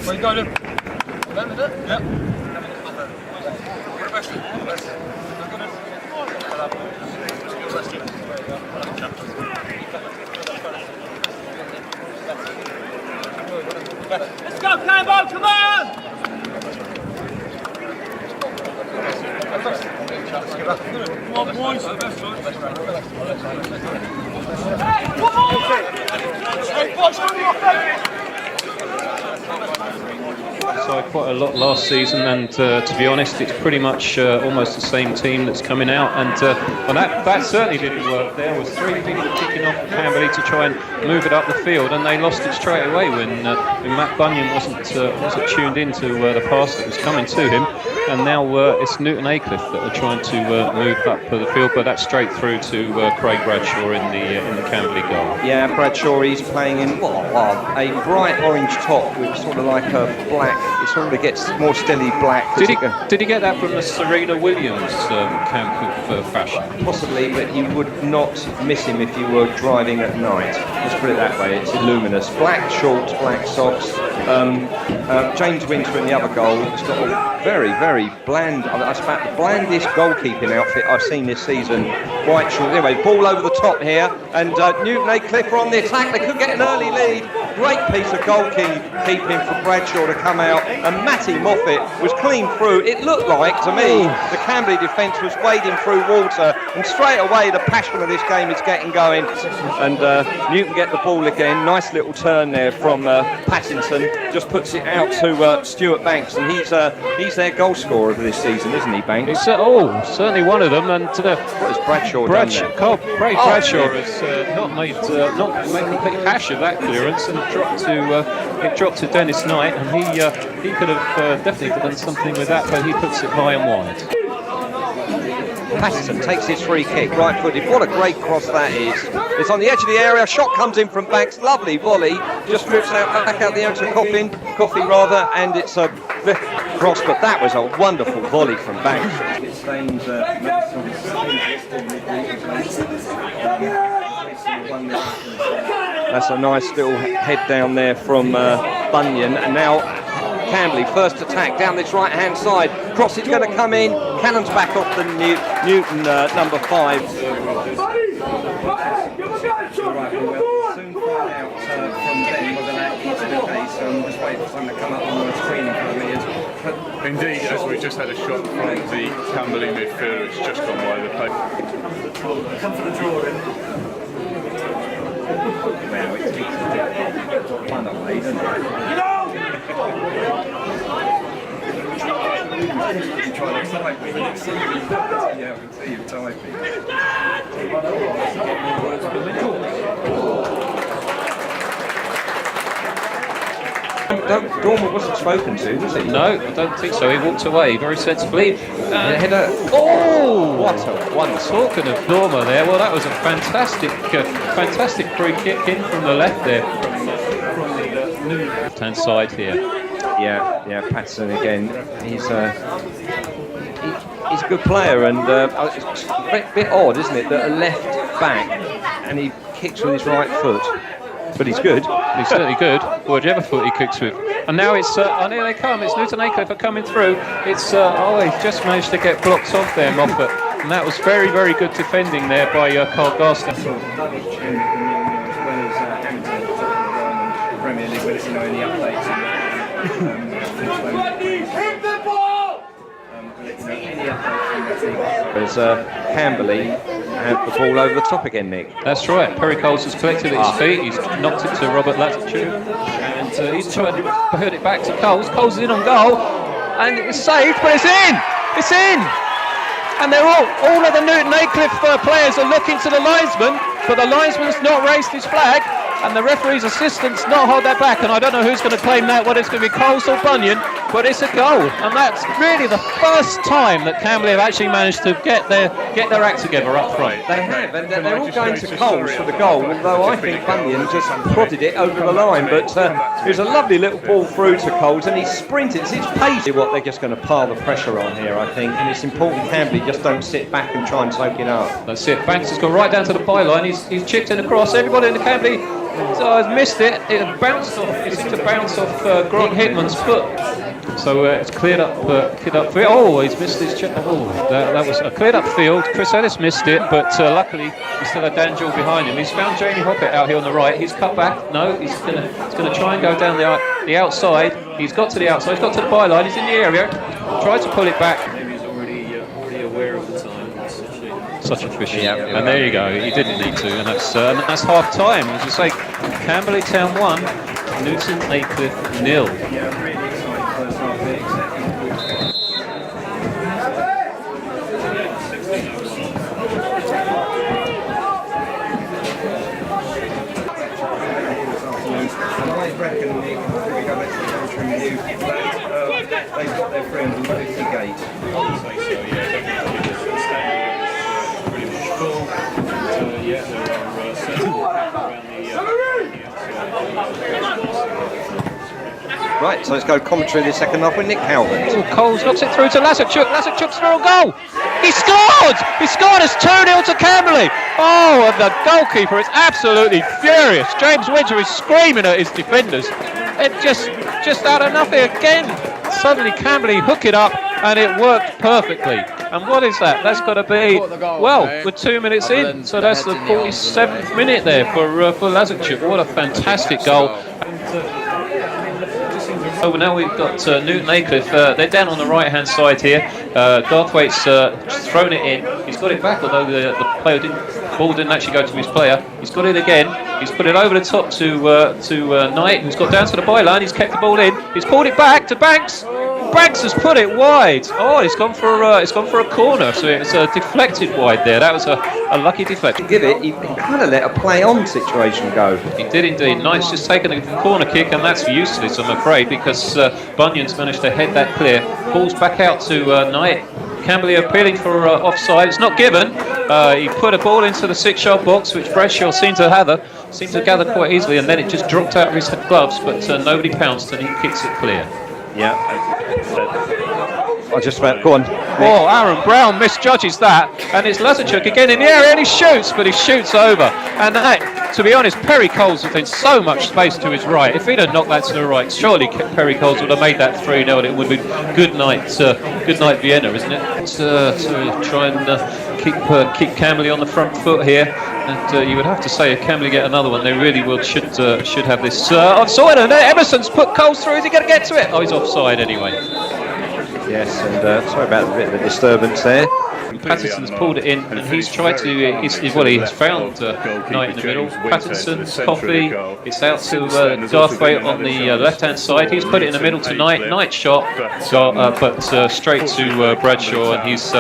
Where you going? Remember that? Yep. Let's go, Campbell, come on! Come on, boys. Hey, come on! Hey, boys, come on! So quite a lot last season, and to be honest, it's pretty much almost the same team that's coming out, and that certainly didn't work. There was 3 people kicking off Camberley to try and move it up the field, and they lost it straight away when Matt Bunyan wasn't tuned into the pass that was coming to him. And now it's Newton Aycliffe that are trying to move up the field, but that's straight through to Craig Bradshaw in the Camberley goal. Yeah, Bradshaw, he's playing in a bright orange top with sort of like a black. It sort of gets more steady black. Did he get that from the Serena Williams camp of fashion? Possibly, but you would not miss him if you were driving at night. Let's put it that way. It's luminous. Black shorts, black socks. James Winter in the other goal has got a very, very bland. That's about the blandest goalkeeping outfit I've seen this season. White short. Anyway, ball over the top here, and Newton Aycliffe are on the attack. They could get an early lead. Great piece of goalkeeping for Bradshaw to come out, and Matty Moffat was clean through. It looked like, to me, the Camberley defence was wading through water, and straight away the passion of this game is getting going. And Newton get the ball again. Nice little turn there from Pattinson. Just puts it out to Stuart Banks, and he's their goal scorer for this season, isn't he, Banks? Certainly one of them. And what has Bradshaw done there? Craig Bradshaw has not made complete hash of that clearance, and it dropped to Dennis Knight, and he could have definitely done something with that, but he puts it high and wide. Patterson takes his free kick, right-footed. What a great cross that is. It's on the edge of the area. Shot comes in from Banks. Lovely volley. Just moves back out the area to Coffey rather, and it's a cross. But that was a wonderful volley from Banks. That's a nice little head down there from Bunyan, and now Camberley first attack down this right hand side. Cross is going to come in. Cannon's back off the Newton number 5. Soon find out from them whether that is the case. I'm just waiting for someone to come up on the screen in front of me. Indeed, as we just had a shot from the Camberley midfielder, it's just gone by the play. Come for the drawing. Well, it's fun away, isn't it? Trying to type, we can see you. Yeah, we can see you typing. Dormer wasn't spoken to, was he? No, I don't think so. He walked away very sensibly. Header. Oh, what a wonder! Talking of Dormer there, well, that was a fantastic free kick in from the left there, from the new left-hand side here. Yeah, Patterson again. He's a good player, and it's a bit odd, isn't it, that a left back and he kicks with his right foot. But he's good. He's certainly good. Whatever foot he kicks with. And now it's here they come. It's Newton Aycliffe coming through. It's he's just managed to get blocked off there, Moffat, and that was very, very good defending there by Carl Garston. Premier League, let us know any updates. As Camberley have the ball over the top again, Nick. That's right. Perry Coles has collected at his feet. He's knocked it to Robert Latitude, and he's trying to put it back to Coles. Coles is in on goal, and it's saved, but it's in! It's in! And they're all of the Newton Aycliffe players are looking to the linesman, but the linesman's not raised his flag, and the referee's assistant's not hold that back, and I don't know who's going to claim that, whether it's going to be Coles or Bunyan, but it's a goal, and that's really the first time that Camberley have actually managed to get their act together up front. They have, and they're all going to Coles for the goal, although I think Bunyan just prodded it over the line, but it was a lovely little ball through to Coles, and he sprinted. It's pace what they're just going to pile the pressure on here, I think, and it's important Camberley just don't sit back and try and soak it up. That's it. Banks has gone right down to the byline. He's chipped in across. Everybody in the Camberley has missed it. It bounced off. It seemed to bounce off Grant Hitman's foot. So it's cleared up. Oh, he's missed his chip. Oh, that was a cleared up field. Chris Ellis missed it, but luckily he still had Dan Jewell behind him. He's found Jamie Hoppett out here on the right. He's cut back. No, he's gonna try and go down the outside. He's got to the outside. He's got to the byline. He's in the area. Tried to pull it back. Maybe he's already aware of the time. Such a fishy. And there you go. He didn't need to, and that's half time. As you say, Camberley Town 1, Newton Aycliffe 0. Yeah, really exciting first half there, I reckon, Nick, if we go back to the country review, they've got their friends in 50 gate. I would say so, yeah. Pretty much full. Yeah, there are several around the Right, so let's go commentary of the second half with Nick Howland. Coles knocks it through to Lazarchuk. Lazarchuk's for a goal. He scored! He scored. It's 2-0 to Camberley. Oh, and the goalkeeper is absolutely furious. James Winter is screaming at his defenders. It just out of nothing again. Suddenly Camberley hook it up, and it worked perfectly. And what is that? That's got to be, well, we're 2 minutes in, so that's the 47th minute there for Lazarchuk. What a fantastic goal. Oh, now we've got Newton Aycliffe. They're down on the right-hand side here. Garthwaite's thrown it in. He's got it back, although the ball didn't actually go to his player. He's got it again. He's put it over the top to Knight, who's got down to the byline. He's kept the ball in. He's pulled it back to Banks. Banks has put it wide. Oh, it's gone for a corner. So it's deflected wide there. That was a lucky deflection. Give it, he kind of let a play-on situation go. He did indeed. Knight's just taken a corner kick, and that's useless, I'm afraid, because Bunyan's managed to head that clear. Ball's back out to Knight. Camberley appealing for offside. It's not given. He put a ball into the 6-yard box, which Bradshaw seemed to gather quite easily, and then it just dropped out of his gloves, but nobody pounced, and he kicks it clear. Yeah. I just went, go on. Oh, Aaron Brown misjudges that, and it's Lazarchuk again in the area, and he shoots, but he shoots over. And that, to be honest, Perry Coles has been so much space to his right. If he'd have knocked that to the right, surely Perry Coles would have made that 3-0, and it would be good night Vienna, isn't it? To try and keep Camberley on the front foot here. And you would have to say if Camberley get another one, they really should have this offside. And Emerson's put Coles through. Is he going to get to it? Oh, he's offside anyway. Yes, and sorry about a bit of a disturbance there. Patterson's pulled it in, and he's tried to. He's found Knight in the middle. Patterson, Coffey. It's out to Garthwaite on the left-hand side. He's put it in the middle to Knight. Knight shot, but straight to Bradshaw, and he's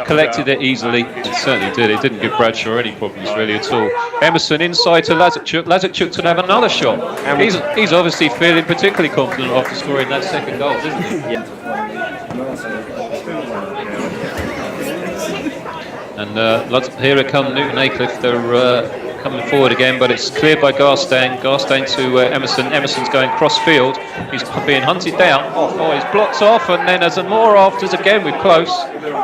collected it easily. It certainly did. It didn't give Bradshaw any problems really at all. Emerson inside to Lazarchuk. Lazarchuk to have another shot. He's obviously feeling particularly confident after scoring that second goal, isn't he? Yeah. And here it comes Newton Aycliffe. They're coming forward again, but it's cleared by Garstang. Garstang to Emerson. Emerson's going cross field. He's being hunted down. Oh, he's blocked off, and then there's more afters again with Close.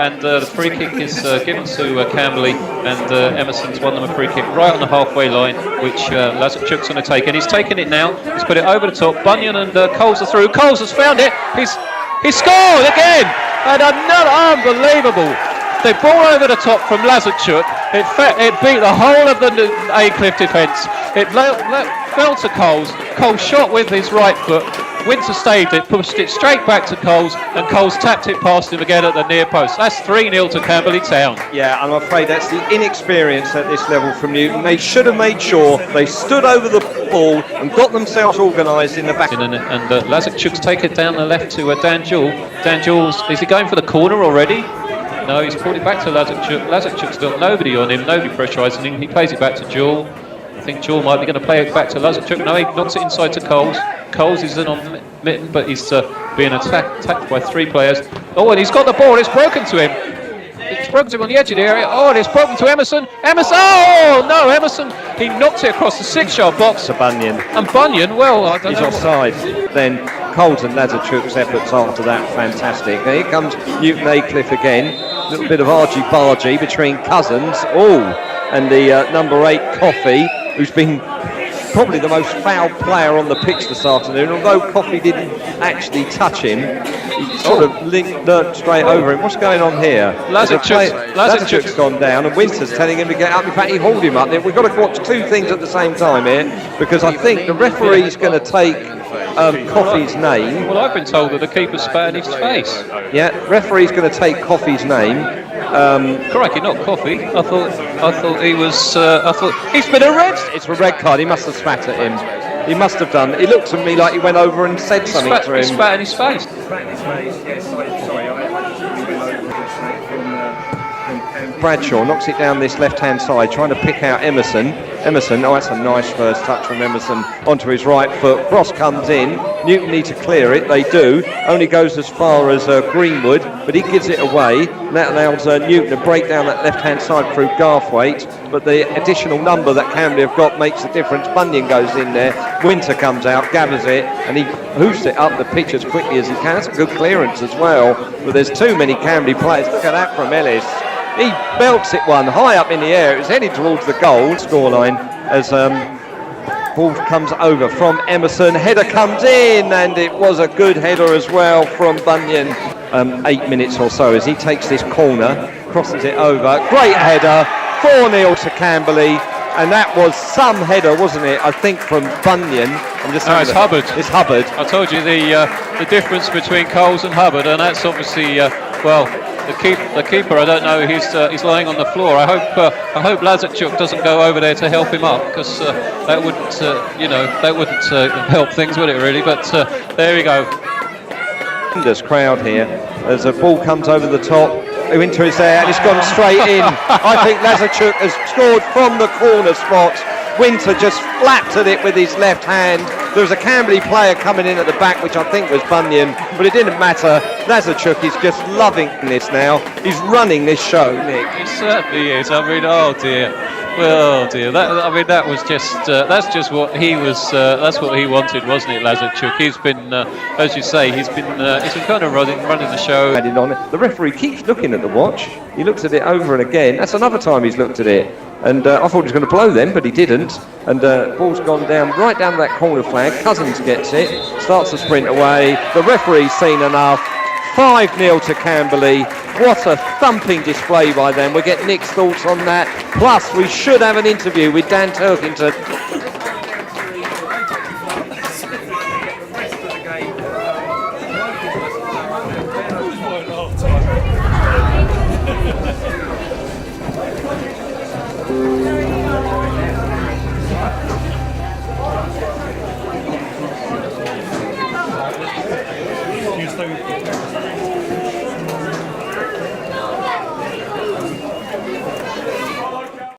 And the free kick is given to Camberley, and Emerson's won them a free kick right on the halfway line, which Lazarchuk's going to take. And he's taken it now. He's put it over the top. Bunyan and Coles are through. Coles has found it. He scored again, and another unbelievable. The ball over the top from Lazarchuk. It beat the whole of the Aycliffe defence. It fell to Coles. Coles shot with his right foot. Winter saved it, pushed it straight back to Coles, and Coles tapped it past him again at the near post. That's 3-0 to Camberley Town. Yeah, I'm afraid that's the inexperience at this level from Newton. They should have made sure they stood over the ball and got themselves organised in the back. And Lazarchuk's take it down the left to Dan Jewell. Dan Jewell, is he going for the corner already? No, he's pulled it back to Lazarchuk. Lazarchuk's got nobody on him, nobody pressurising him. He plays it back to Jewell. I think Jewell might be going to play it back to Lazarchuk. No, he knocks it inside to Coles. Coles is then on but he's being attacked by 3 players. Oh, and he's got the ball. It's broken to him. It's broken to him on the edge of the area. Oh, and it's broken to Emerson. Emerson! Oh, no, Emerson. He knocked it across the 6-yard box. To Bunyan. And Bunyan, well, I don't He's know. offside. Then Coles and Lazarchuk's efforts after that, fantastic. Here comes Newton Aycliffe again. A little bit of argy-bargy between Cousins. Oh, and the number 8 Coffey, who's been probably the most foul player on the pitch this afternoon. Although Coffey didn't actually touch him, he sort of learnt straight over him. What's going on here? Lazarchuk's gone down, and Winter's telling him to get up. In fact, he hauled him up. We've got to watch 2 things at the same time here, because I think the referee's going to take Coffey's name. Well, I've been told that the keeper spat in his face. Yeah, referee's going to take Coffey's name. Crikey, not Coffey. I thought he was. I thought he's been arrested. It's a red card. He must have spat at him. He must have done. It looked to me like he went over and said something to him. He spat in his face. Bradshaw knocks it down this left-hand side, trying to pick out Emerson. Emerson, oh, that's a nice first touch from Emerson onto his right foot. Cross comes in. Newton need to clear it. They do. Only goes as far as Greenwood, but he gives it away. And that allows Newton to break down that left-hand side through Garthwaite. But the additional number that Camberley have got makes a difference. Bunyan goes in there. Winter comes out, gathers it, and he hoofs it up the pitch as quickly as he can. That's a good clearance as well. But there's too many Camberley players. Look at that from Ellis. He belts it one high up in the air. It was headed towards the goal scoreline as ball comes over from Emerson. Header comes in, and it was a good header as well from Bunyan. 8 minutes or so as he takes this corner, crosses it over. Great header, 4-0 to Camberley. And that was some header, wasn't it? I think from Bunyan. It's Hubbard. It's Hubbard. I told you the difference between Coles and Hubbard, and that's obviously the keeper. I don't know. He's lying on the floor. I hope Lazarchuk doesn't go over there to help him up, because that wouldn't help things, would it really? But there we go. Tremendous crowd here as a ball comes over the top. Winter is there, and it's gone straight in. I think Lazarchuk has scored from the corner spot. Winter just flapped at it with his left hand. There was a Camberley player coming in at the back, which I think was Bunyan, but it didn't matter. Lazarchuk is just loving this now. He's running this show, Nick. He certainly is. I mean, oh dear. Well, dear. That was just. That's just what he was. That's what he wanted, wasn't it, Lazarchuk? He's been, as you say, he's been kind of running the show. The referee keeps looking at the watch. He looks at it over and again. That's another time he's looked at it. And I thought he was going to blow them, but he didn't. And ball's gone down, right down to that corner flag. Cousins gets it, starts to sprint away. The referee's seen enough. 5-0 to Camberley. What a thumping display by them. We'll get Nick's thoughts on that. Plus, we should have an interview with Dan Turkington.